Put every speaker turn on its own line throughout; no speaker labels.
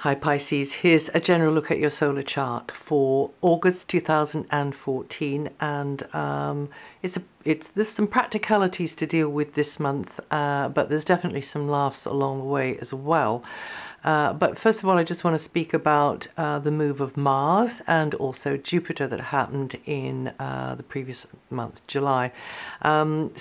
Hi Pisces, here's a general look at your solar chart for August 2014, and there's some practicalities to deal with this month, but there's definitely some laughs along the way as well. But first of all, I just want to speak about the move of Mars and also Jupiter that happened in the previous month, July. Mars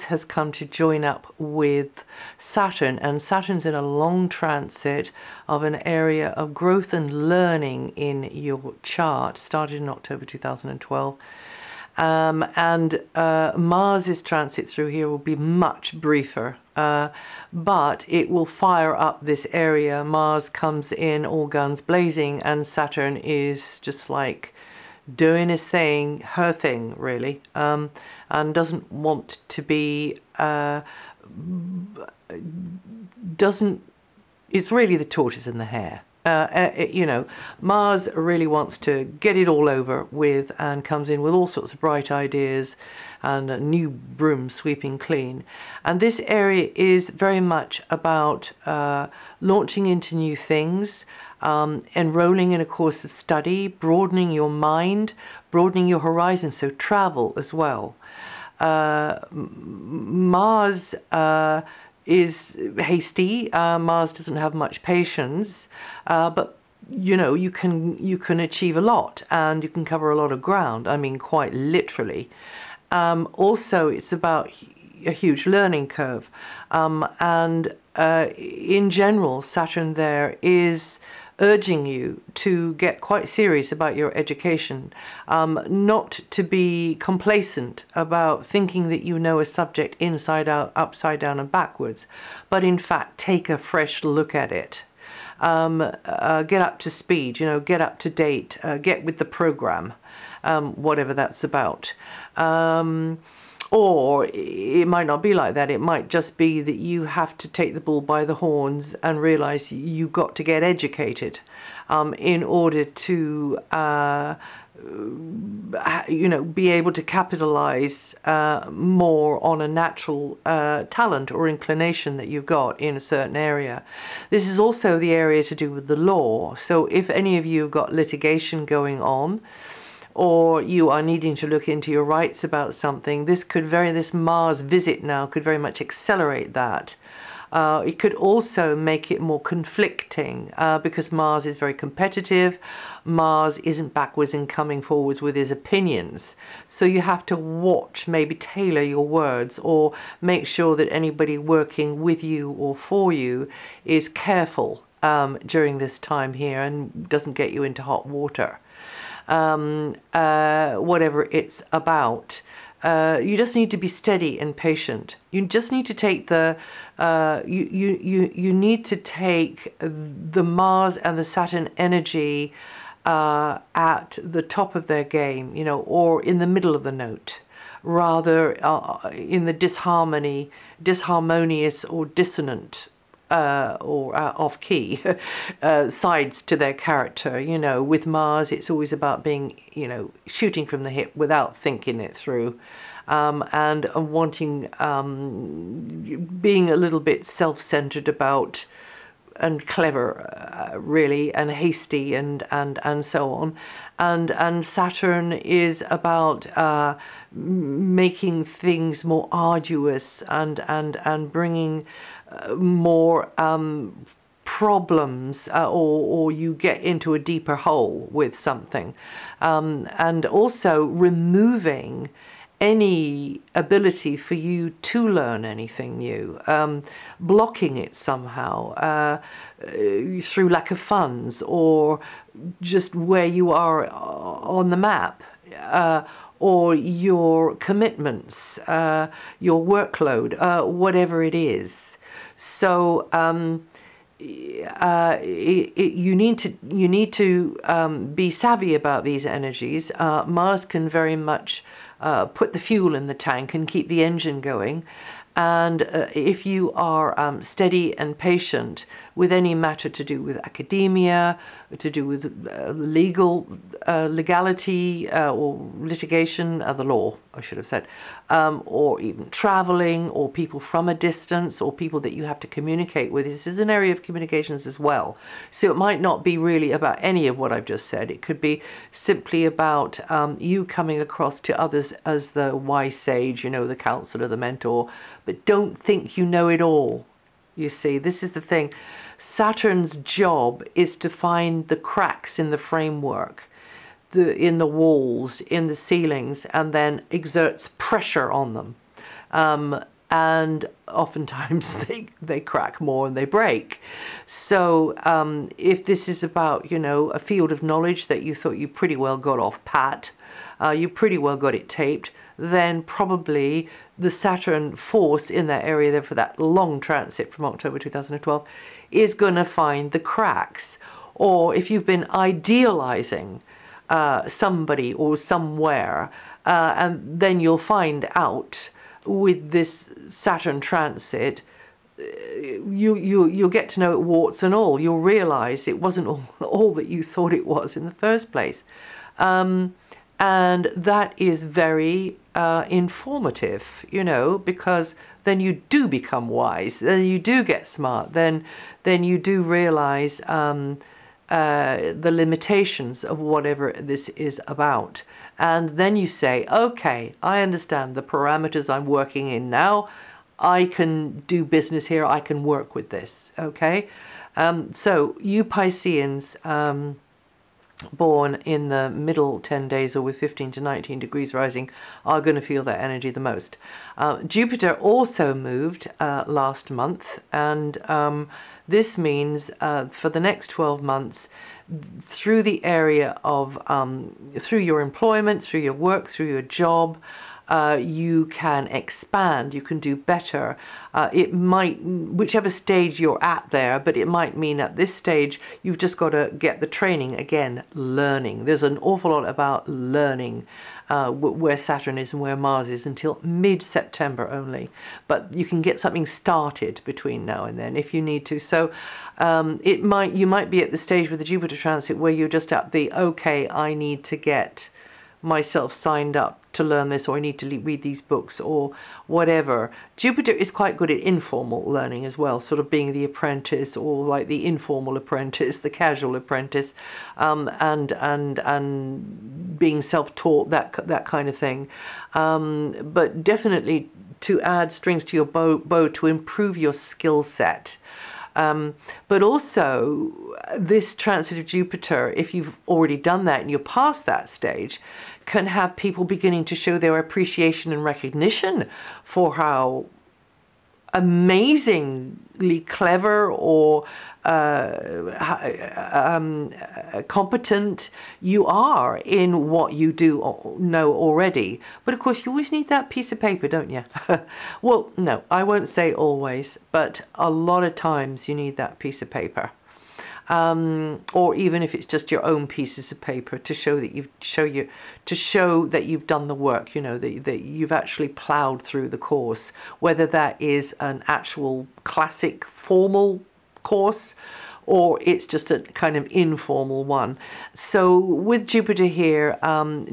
has come to join up with Saturn, and Saturn's in a long transit of an area of growth and learning in your chart, started in October 2012. Mars's transit through here will be much briefer, but it will fire up this area. Mars comes in all guns blazing, and Saturn is just like doing his thing, her thing really, and doesn't want to be, it's really the tortoise and the hare. Mars really wants to get it all over with and comes in with all sorts of bright ideas and a new broom sweeping clean. And this area is very much about launching into new things, enrolling in a course of study, broadening your mind, broadening your horizons, so travel as well. Mars is hasty. Mars doesn't have much patience, but you can achieve a lot and you can cover a lot of ground. I mean, quite literally. Also, it's about a huge learning curve, and in general, Saturn there is urging you to get quite serious about your education, not to be complacent about thinking that you know a subject inside out, upside down and backwards, but in fact take a fresh look at it. Get up to speed, get up to date, get with the program, whatever that's about. Or it might not be like that. It might just be that you have to take the bull by the horns and realize you've got to get educated in order to, be able to capitalize more on a natural talent or inclination that you've got in a certain area. This is also the area to do with the law. So if any of you have got litigation going on, or you are needing to look into your rights about something, this Mars visit now could very much accelerate that. It could also make it more conflicting because Mars is very competitive. Mars isn't backwards in coming forwards with his opinions. So you have to watch, maybe tailor your words, or make sure that anybody working with you or for you is careful during this time here and doesn't get you into hot water. Whatever it's about. You just need to be steady and patient. You just need to take the you need to take the Mars and the Saturn energy at the top of their game, or in the middle of the note, rather in the disharmonious or dissonant or off key sides to their character. With Mars it's always about being, shooting from the hip without thinking it through, and wanting, being a little bit self-centered about, and clever, really, and hasty, and so on. And Saturn is about making things more arduous and bringing more problems, or you get into a deeper hole with something, and also removing any ability for you to learn anything new, blocking it somehow through lack of funds, or just where you are on the map, or your commitments, your workload, whatever it is. So you need to be savvy about these energies. Mars can very much put the fuel in the tank and keep the engine going. And if you are steady and patient, with any matter to do with academia, to do with legality or litigation, the law, I should have said, or even traveling, or people from a distance, or people that you have to communicate with. This is an area of communications as well. So it might not be really about any of what I've just said. It could be simply about you coming across to others as the wise sage, you know, the counselor, the mentor, but don't think you know it all. You see, this is the thing. Saturn's job is to find the cracks in the framework, in the walls, in the ceilings, and then exerts pressure on them. And oftentimes they crack more and they break. So if this is about, you know, a field of knowledge that you thought you pretty well got off pat, you pretty well got it taped, then probably the Saturn force in that area there for that long transit from October 2012 is going to find the cracks. Or if you've been idealizing somebody or somewhere, and then you'll find out with this Saturn transit, you'll get to know it warts and all. You'll realize it wasn't all that you thought it was in the first place. And that is very informative, you know, because then you do become wise, then you do get smart, then you do realize the limitations of whatever this is about. And then you say, okay, I understand the parameters I'm working in now. I can do business here. I can work with this, okay? So you Pisceans, born in the middle 10 days or with 15 to 19 degrees rising, are going to feel that energy the most. Jupiter also moved last month, and this means for the next 12 months, through the area of, through your employment, through your work, through your job, you can expand, you can do better. It might, whichever stage you're at there, but it might mean at this stage, you've just got to get the training, again, learning. There's an awful lot about learning where Saturn is and where Mars is until mid-September only. But you can get something started between now and then if you need to. So you might be at the stage with the Jupiter transit where you're just at the, okay, I need to get myself signed up to learn this, or I need to read these books, or whatever. Jupiter is quite good at informal learning as well, sort of being the apprentice, or like the informal apprentice, the casual apprentice, and being self-taught, that kind of thing. But definitely to add strings to your bow to improve your skill set. But also this transit of Jupiter, if you've already done that and you're past that stage, can have people beginning to show their appreciation and recognition for how amazingly clever or competent you are in what you do know already. But of course you always need that piece of paper, don't you? Well, no, I won't say always, but a lot of times you need that piece of paper. Or even if it's just your own pieces of paper to show that you've done the work, you know, that you've actually plowed through the course, whether that is an actual classic formal course or it's just a kind of informal one. So with Jupiter here,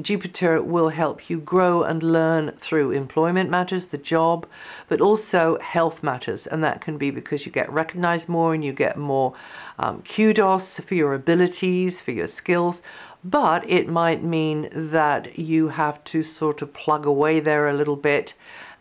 Jupiter will help you grow and learn through employment matters, the job, but also health matters. And that can be because you get recognized more and you get more kudos for your abilities, for your skills. But it might mean that you have to sort of plug away there a little bit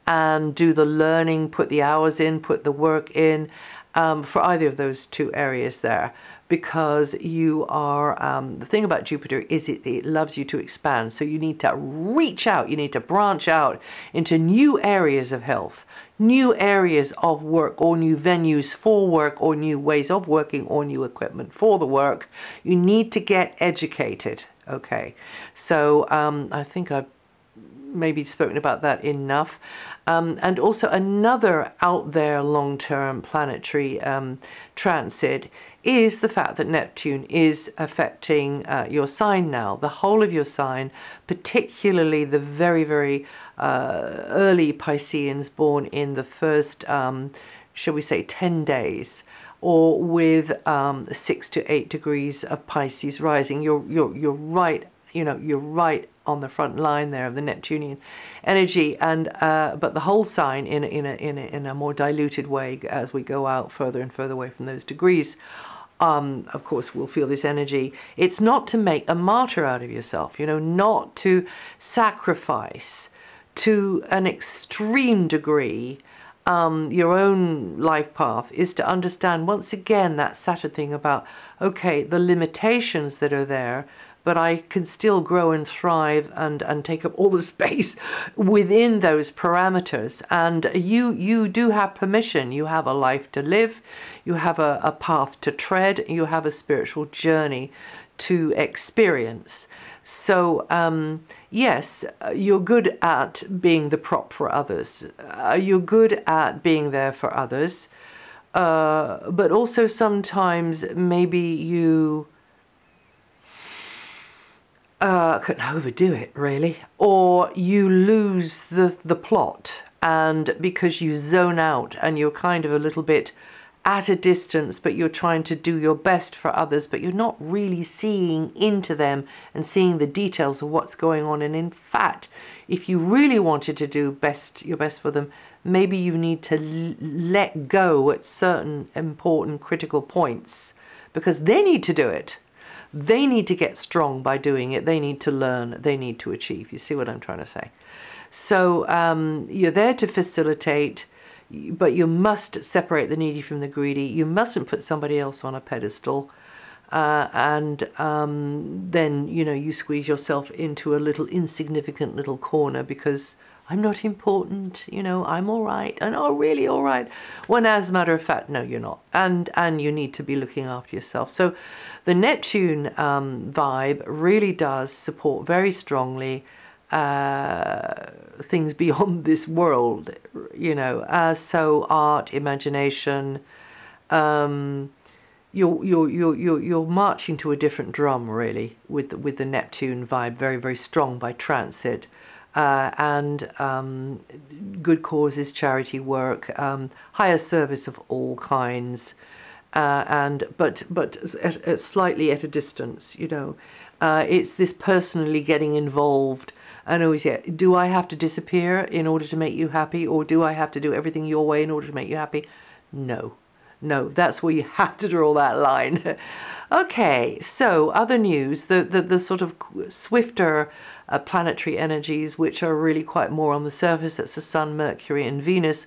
and do the learning, put the hours in, put the work in, for either of those two areas there, because you are, the thing about Jupiter is it loves you to expand. So you need to reach out, you need to branch out into new areas of health, new areas of work, or new venues for work, or new ways of working, or new equipment for the work. You need to get educated. Okay, so I think I've maybe spoken about that enough. And also another out there long-term planetary transit is the fact that Neptune is affecting your sign now, the whole of your sign, particularly the very, very early Pisceans born in the first, shall we say, 10 days or with 6 to 8 degrees of Pisces rising. You're right, you're right on the front line there of the Neptunian energy, and but the whole sign in a more diluted way as we go out further and further away from those degrees. Of course, we'll feel this energy. It's not to make a martyr out of yourself, not to sacrifice to an extreme degree your own life path. Is to understand once again that Saturn thing about, okay, the limitations that are there, but I can still grow and thrive and take up all the space within those parameters. And you do have permission. You have a life to live. You have a path to tread. You have a spiritual journey to experience. So, yes, you're good at being the prop for others. You're good at being there for others. But also sometimes maybe you can overdo it, really, or you lose the plot, and because you zone out and you're kind of a little bit at a distance, but you're trying to do your best for others, but you're not really seeing into them and seeing the details of what's going on. And in fact, if you really wanted to do your best for them, maybe you need to let go at certain important critical points, because they need to do it. They need to get strong by doing it. They need to learn. They need to achieve. You see what I'm trying to say? So you're there to facilitate, but you must separate the needy from the greedy. You mustn't put somebody else on a pedestal. And then, you squeeze yourself into a little insignificant little corner because I'm not important, I'm all right, and oh, really all right. When as a matter of fact, no, you're not. And you need to be looking after yourself. So the Neptune vibe really does support very strongly things beyond this world, so art, imagination. You're marching to a different drum, really, with the Neptune vibe, very, very strong by transit. And good causes, charity work, higher service of all kinds, but slightly at a distance. It's this personally getting involved. And always, do I have to disappear in order to make you happy, or do I have to do everything your way in order to make you happy? No, that's where you have to draw that line. Okay, so other news, the sort of swifter planetary energies, which are really quite more on the surface. That's the Sun, Mercury, and Venus.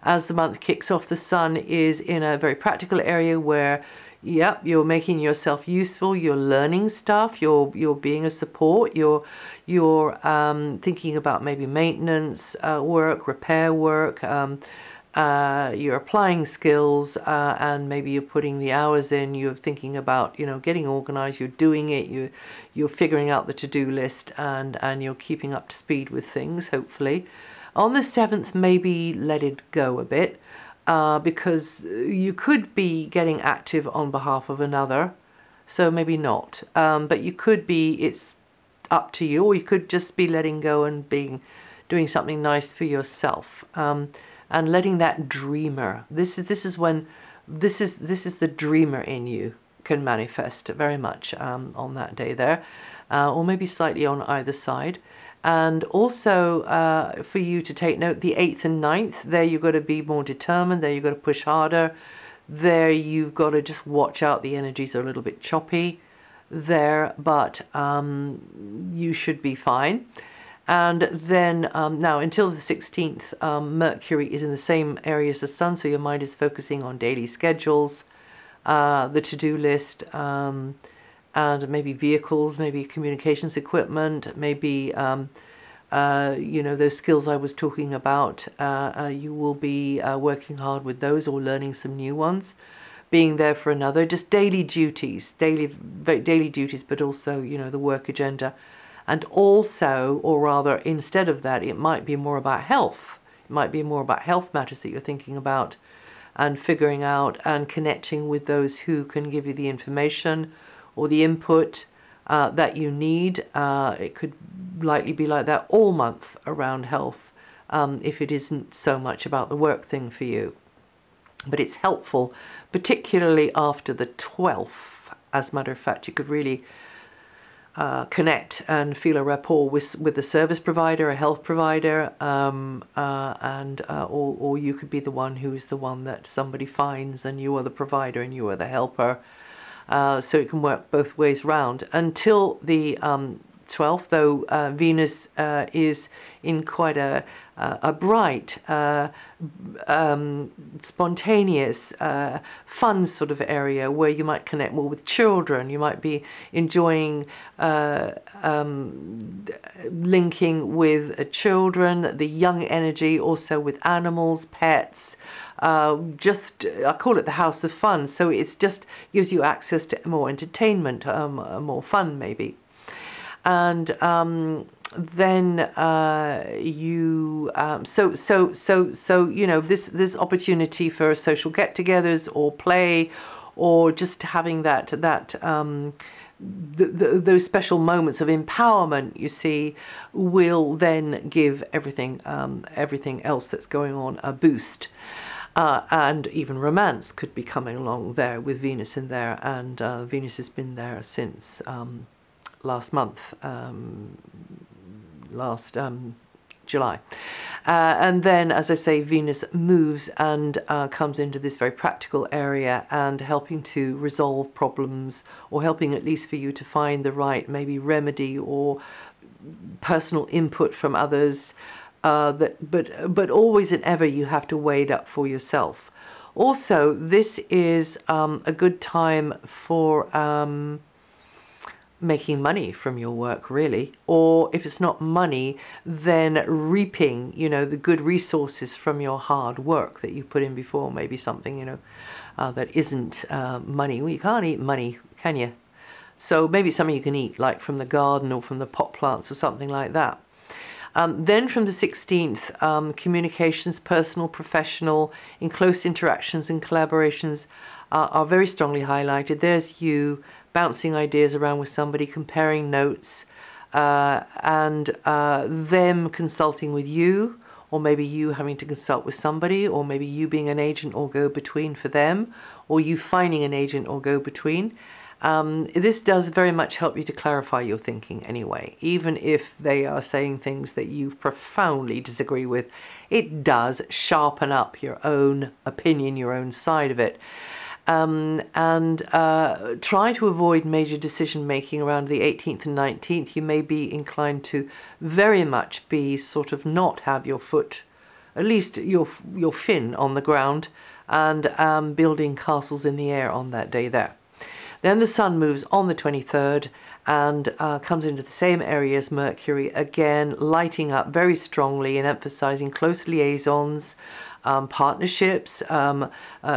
As the month kicks off, the Sun is in a very practical area where, you're making yourself useful. You're learning stuff. You're being a support. You're thinking about maybe maintenance work, repair work. You're applying skills, and maybe you're putting the hours in. You're thinking about, getting organized. You're doing it. You're figuring out the to-do list, and you're keeping up to speed with things, hopefully. On the 7th, maybe let it go a bit, because you could be getting active on behalf of another, so maybe not. But you could be, it's up to you, or you could just be letting go and doing something nice for yourself. And letting that dreamer, this is when the dreamer in you can manifest very much on that day there, or maybe slightly on either side. And also for you to take note, the 8th and 9th, there you've got to be more determined, there you've got to push harder, there you've got to just watch out, the energies are a little bit choppy there, but you should be fine. And then now until the 16th, Mercury is in the same area as the Sun, so your mind is focusing on daily schedules, the to-do list, and maybe vehicles, maybe communications equipment, maybe those skills I was talking about. You will be working hard with those, or learning some new ones, being there for another, just daily duties, daily duties, but also the work agenda. And also, or rather, instead of that, it might be more about health. It might be more about health matters that you're thinking about, and figuring out and connecting with those who can give you the information or the input that you need. It could likely be like that all month around health, if it isn't so much about the work thing for you. but it's helpful, particularly after the 12th. As a matter of fact, you could really connect and feel a rapport with the service provider, a health provider, or you could be the one who is the one that somebody finds, and you are the provider and you are the helper. So it can work both ways round until the 12th, though. Venus is in quite a bright, spontaneous, fun sort of area where you might connect more with children. You might be enjoying linking with children, the young energy, also with animals, pets. I call it the house of fun. So it's just gives you access to more entertainment, more fun maybe. And then you know, this opportunity for social get-togethers or play, or just having those special moments of empowerment, you see, will then give everything else that's going on a boost. And even romance could be coming along there with Venus in there, and Venus has been there since last month, last July. And then, as I say, Venus moves and comes into this very practical area and helping to resolve problems, or helping at least for you to find the right maybe remedy or personal input from others, but always and ever you have to wade up for yourself. Also, this is a good time for making money from your work, really, or if it's not money, then reaping, you know, the good resources from your hard work that you put in before. Maybe something, you know, that isn't money. Well, you can't eat money, can you? So maybe something you can eat, like from the garden or from the pot plants or something like that. Then from the 16th, communications, personal, professional, in close interactions and collaborations are very strongly highlighted. There's you bouncing ideas around with somebody, comparing notes, and them consulting with you, or maybe you having to consult with somebody, or maybe you being an agent or go-between for them, or you finding an agent or go-between. This does very much help you to clarify your thinking anyway, even if they are saying things that you profoundly disagree with. It does sharpen up your own opinion, your own side of it. Try to avoid major decision making around the 18th and 19th. You may be inclined to very much be sort of not have your foot, at least your fin on the ground, and building castles in the air on that day there. Then the Sun moves on the 23rd and comes into the same area as Mercury, again lighting up very strongly and emphasizing close liaisons, partnerships,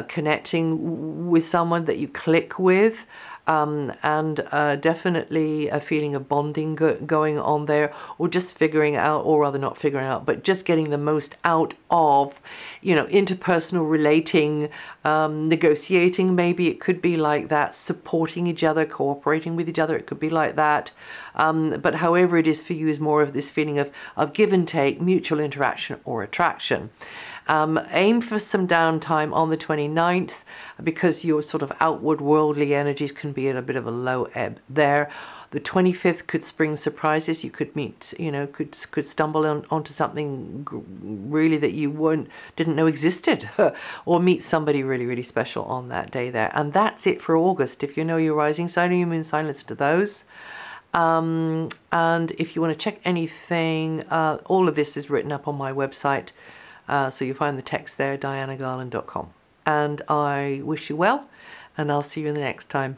connecting with someone that you click with, and definitely a feeling of bonding going on there, or just figuring out, or rather not figuring out, but just getting the most out of, you know, interpersonal relating, negotiating. Maybe it could be like that, supporting each other, cooperating with each other. It could be like that. But however it is for you is more of this feeling of give and take, mutual interaction or attraction. Aim for some downtime on the 29th, because your sort of outward worldly energies can be at a bit of a low ebb there. The 25th could spring surprises. You could meet, you know, could stumble onto something really that you didn't know existed, or meet somebody really, really special on that day there. And that's it for August. If you know your rising sign or your moon sign, listen to those. And if you want to check anything, all of this is written up on my website. So you'll find the text there, DianaGarland.com. And I wish you well, and I'll see you in the next time.